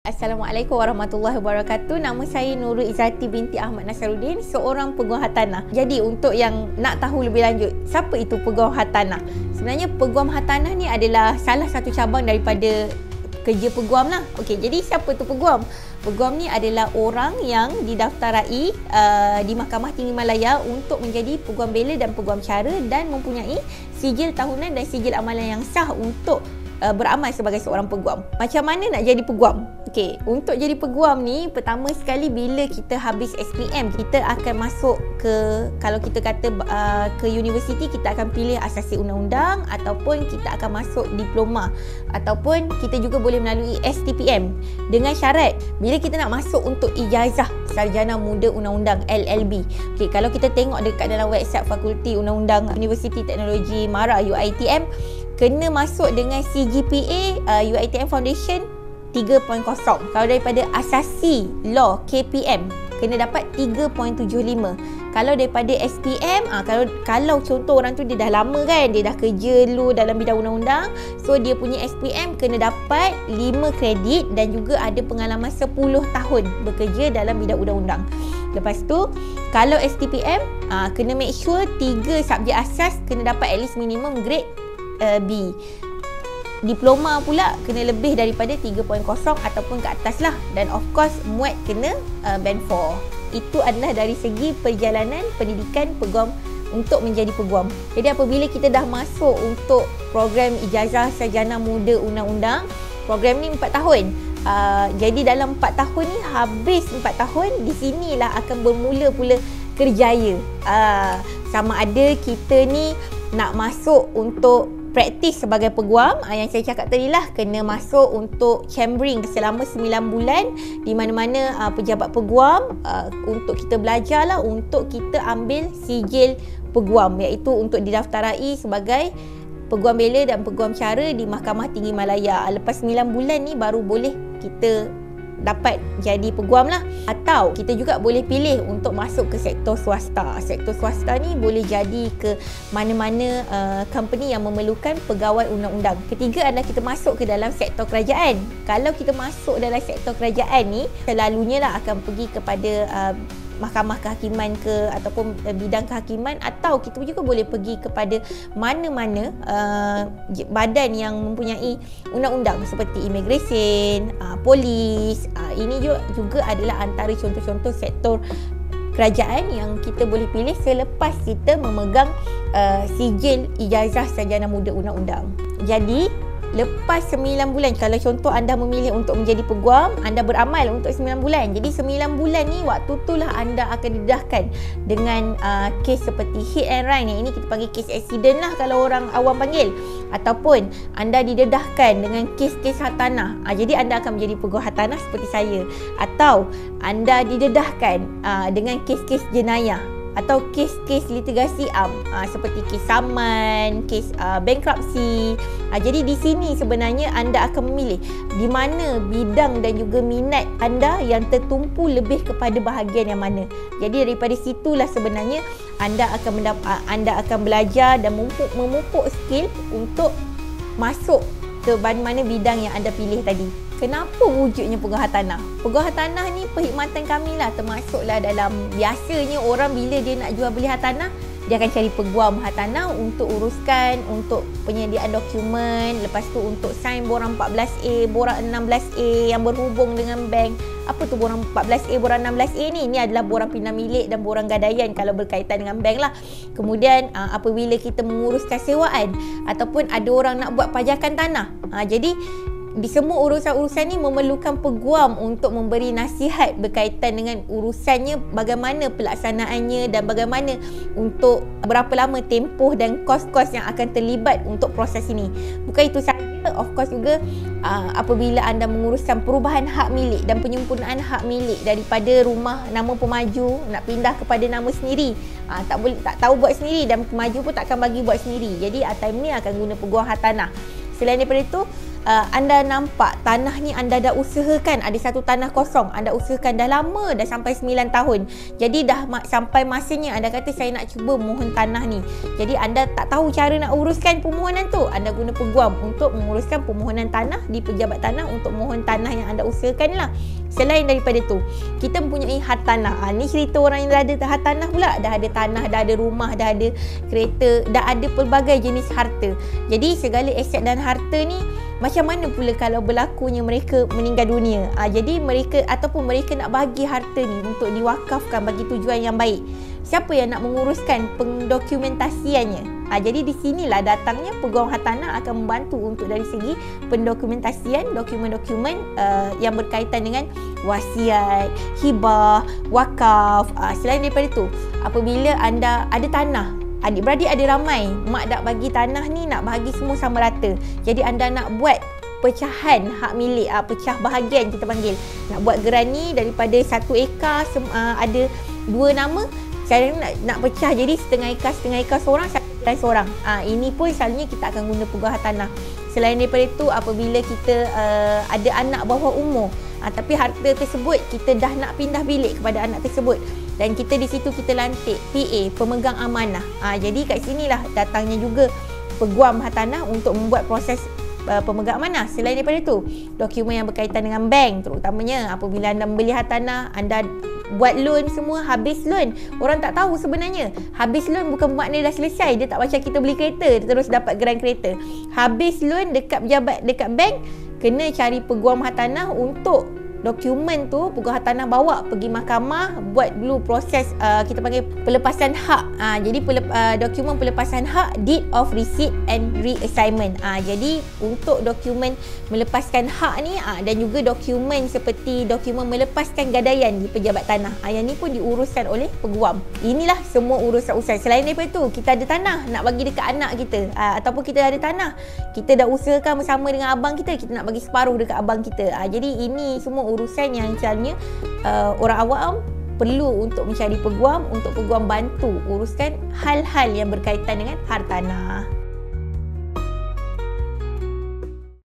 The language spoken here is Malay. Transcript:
Assalamualaikum warahmatullahi wabarakatuh. Nama saya Nurul Izzati binti Ahmad Nasaruddin, seorang peguam hartanah. Jadi untuk yang nak tahu lebih lanjut, siapa itu peguam hartanah? Sebenarnya peguam hartanah ni adalah salah satu cabang daripada kerja peguam lah. Okey, jadi siapa tu peguam? Peguam ni adalah orang yang didaftarai di Mahkamah Tinggi Malaya untuk menjadi peguam bela dan peguam cara dan mempunyai sijil tahunan dan sijil amalan yang sah untuk beramal sebagai seorang peguam. Macam mana nak jadi peguam? Okey, untuk jadi peguam ni pertama sekali bila kita habis SPM, kita akan masuk ke, kalau kita kata ke universiti, kita akan pilih asasi undang-undang ataupun kita akan masuk diploma ataupun kita juga boleh melalui STPM dengan syarat bila kita nak masuk untuk ijazah sarjana muda undang-undang LLB. Okey, kalau kita tengok dekat dalam website Fakulti Undang-Undang Universiti Teknologi MARA UiTM, kena masuk dengan CGPA UiTM Foundation 3.0. Kalau daripada asasi law KPM kena dapat 3.75. Kalau daripada SPM, kalau contoh orang tu dia dah lama kan, dia dah kerja dulu dalam bidang undang-undang, so dia punya SPM kena dapat 5 kredit dan juga ada pengalaman 10 tahun bekerja dalam bidang undang-undang. Lepas tu kalau STPM kena make sure 3 subjek asas kena dapat at least minimum grade B. Diploma pula kena lebih daripada 3.0 ataupun ke atas lah. Dan of course muat kena band 4. Itu adalah dari segi perjalanan pendidikan peguam untuk menjadi peguam. Jadi apabila kita dah masuk untuk program ijazah sarjana muda undang-undang, program ni 4 tahun. Jadi dalam 4 tahun ni, habis 4 tahun, di sinilah akan bermula pula kerjaya. Sama ada kita ni nak masuk untuk praktis sebagai peguam, yang saya cakap tadi lah, kena masuk untuk chambering selama 9 bulan di mana-mana pejabat peguam untuk kita belajar lah, untuk kita ambil sijil peguam, iaitu untuk didaftarai sebagai peguam bela dan peguam cara di Mahkamah Tinggi Malaya. Lepas 9 bulan ni baru boleh kita dapat jadi peguam lah. Atau kita juga boleh pilih untuk masuk ke sektor swasta. Sektor swasta ni boleh jadi ke mana-mana company yang memerlukan pegawai undang-undang. Ketiga adalah kita masuk ke dalam sektor kerajaan. Kalau kita masuk dalam sektor kerajaan ni, selalunya lah akan pergi kepada mahkamah kehakiman ke ataupun bidang kehakiman, atau kita juga boleh pergi kepada mana-mana badan yang mempunyai undang-undang seperti immigration, polis. Ini juga adalah antara contoh-contoh sektor kerajaan yang kita boleh pilih selepas kita memegang sijil ijazah sarjana muda undang-undang. Jadi lepas 9 bulan, kalau contoh anda memilih untuk menjadi peguam, anda beramal untuk 9 bulan. Jadi 9 bulan ni, waktu tu lah anda akan didedahkan dengan kes seperti hit and run. Yang ini kita panggil kes accident lah kalau orang awam panggil. Ataupun anda didedahkan dengan kes-kes hartanah. Jadi anda akan menjadi peguam hartanah seperti saya. Atau anda didedahkan dengan kes-kes jenayah atau kes-kes litigasi am, seperti kes saman, kes bankruptcy. Jadi di sini sebenarnya anda akan memilih di mana bidang dan juga minat anda yang tertumpu lebih kepada bahagian yang mana. Jadi daripada situlah sebenarnya anda akan belajar dan memupuk skill untuk masuk ke mana bidang yang anda pilih tadi. Kenapa wujudnya peguam hartanah? Peguam hartanah ni perkhidmatan kami lah, termasuklah dalam, biasanya orang bila dia nak jual beli hartanah, dia akan cari peguam hartanah untuk uruskan, untuk penyediaan dokumen, lepas tu untuk sign borang 14A, borang 16A yang berhubung dengan bank. Apa tu borang 14A, borang 16A ni? Ini adalah borang pindah milik dan borang gadaian kalau berkaitan dengan bank lah. Kemudian apabila kita menguruskan sewaan ataupun ada orang nak buat pajakan tanah, jadi di semua urusan-urusan ni memerlukan peguam untuk memberi nasihat berkaitan dengan urusannya, bagaimana pelaksanaannya dan bagaimana untuk berapa lama tempoh dan kos-kos yang akan terlibat untuk proses ini. Bukan itu sahaja, of course juga apabila anda menguruskan perubahan hak milik dan penyempurnaan hak milik daripada rumah nama pemaju nak pindah kepada nama sendiri, tak tahu buat sendiri dan pemaju pun takkan bagi buat sendiri. Jadi time ni akan guna peguam hartanah. Selain daripada itu, anda nampak tanah ni anda dah usahakan, ada satu tanah kosong, anda usahakan dah lama, dah sampai 9 tahun. Jadi dah sampai masanya anda kata saya nak cuba mohon tanah ni. Jadi anda tak tahu cara nak uruskan permohonan tu, anda guna peguam untuk menguruskan permohonan tanah di pejabat tanah untuk mohon tanah yang anda usahakan lah. Selain daripada tu, kita mempunyai hartanah. Ni cerita orang yang dah ada hartanah pula. Dah ada tanah, dah ada rumah, dah ada kereta, dah ada pelbagai jenis harta. Jadi segala aset dan harta ni macam mana pula kalau berlakunya mereka meninggal dunia? Jadi mereka ataupun mereka nak bagi harta ni untuk diwakafkan bagi tujuan yang baik. Siapa yang nak menguruskan pendokumentasiannya? Jadi di sinilah datangnya peguam hartanah akan membantu untuk dari segi pendokumentasian dokumen-dokumen yang berkaitan dengan wasiat, hibah, wakaf. Selain daripada itu, apabila anda ada tanah, adik-beradik ada ramai, mak nak bagi tanah ni nak bagi semua sama rata. Jadi anda nak buat pecahan hak milik, pecah bahagian kita panggil. Nak buat gerani daripada 1 ekar ada 2 nama, saya nak pecah jadi setengah ekar seorang, dan seorang. Ini pun selalunya kita akan guna peguam hartanah. Selain daripada itu, apabila kita ada anak bawah umur, tapi harta tersebut kita dah nak pindah bilik kepada anak tersebut, dan kita di situ kita lantik PA, pemegang amanah. Jadi kat sinilah datangnya juga peguam hartanah untuk membuat proses pemegang amanah. Selain daripada itu, dokumen yang berkaitan dengan bank, terutamanya apabila anda membeli hartanah, anda buat loan semua, habis loan. Orang tak tahu sebenarnya habis loan bukan bermakna dah selesai. Dia tak macam kita beli kereta, dia terus dapat geran kereta. Habis loan dekat pejabat, dekat bank, kena cari peguam hartanah untuk dokumen tu peguam hartanah bawa pergi mahkamah, buat dulu proses kita panggil pelepasan hak. Jadi dokumen pelepasan hak, deed of receipt and reassignment. Jadi untuk dokumen melepaskan hak ni dan juga dokumen seperti dokumen melepaskan gadaian di pejabat tanah, yang ni pun diuruskan oleh peguam. Inilah semua urusan-urusan. Selain daripada tu, kita ada tanah nak bagi dekat anak kita, ataupun kita ada tanah kita dah usahakan bersama dengan abang kita nak bagi separuh dekat abang kita. Jadi ini semua urusan yang selalunya orang awam perlu untuk mencari peguam, untuk peguam bantu uruskan hal-hal yang berkaitan dengan hartanah.